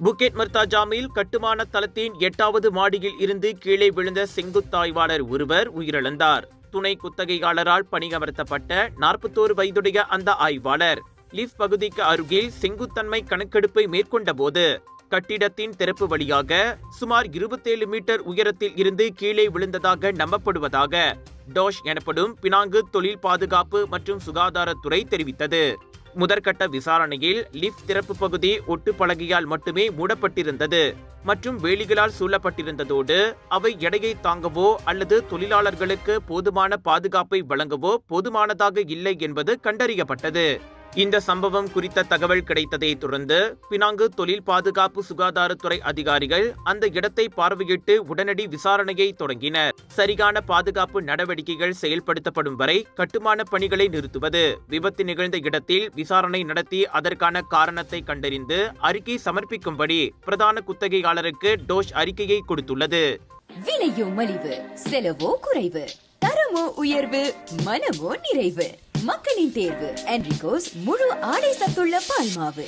புக்கெட் மர்தாஜாமில் கட்டுமான தளத்தின் 8வது மாடியில் இருந்து கீழே விழுந்த செங்குத்தாய்வாளர் ஒருவர் உயிரிழந்தார். துணை குத்தகையாளரால் பணியமர்த்தப்பட்ட 41 வயதுடைய அந்த ஆய்வாளர் லிஃப்ட் பகுதிக்கு அருகில் செங்குத்தன்மை கணக்கெடுப்பை மேற்கொண்டபோது கட்டிடத்தின் திறப்பு வழியாக சுமார் 27 மீட்டர் உயரத்தில் இருந்து கீழே விழுந்ததாக நம்பப்படுவதாக டோஷ் எனப்படும் பினாங்கு தொழில் பாதுகாப்பு மற்றும் சுகாதாரத்துறை தெரிவித்தது. முதற்கட்ட விசாரணையில் லிஃப்ட் திறப்பு பகுதி ஒட்டு பலகையால் மட்டுமே மூடப்பட்டிருந்தது மற்றும் வேலிகளால் சூழப்பட்டிருந்ததோடு அவை எடையை தாங்கவோ அல்லது தொழிலாளர்களுக்கு போதுமான பாதுகாப்பை வழங்கவோ போதுமானதாக இல்லை என்பது கண்டறியப்பட்டது. இந்த சம்பவம் குறித்த தகவல் கிடைத்ததை தொடர்ந்து பினாங்கு தொழில் பாதுகாப்பு சுகாதாரத்துறை அதிகாரிகள் அந்த இடத்தை பார்வையிட்டு உடனடி விசாரணையை தொடங்கினர். சரியான பாதுகாப்பு நடவடிக்கைகள் செயல்படுத்தப்படும் வரை கட்டுமான பணிகளை நிறுத்துவது, விபத்து நிகழ்ந்த இடத்தில் விசாரணை நடத்தி அதற்கான காரணத்தை கண்டறிந்து அறிக்கை சமர்ப்பிக்கும்படி பிரதான குத்தகையாளருக்கு டோஷ் அறிக்கையை கொடுத்துள்ளது. விலையோ மலிவு, செலவோ குறைவு, தரமோ உயர்வு, மனமோ நிறைவு. மக்களின் தேர்வு என்ரிகோஸ் முழு ஆடை சத்துள்ள பால் மாவு.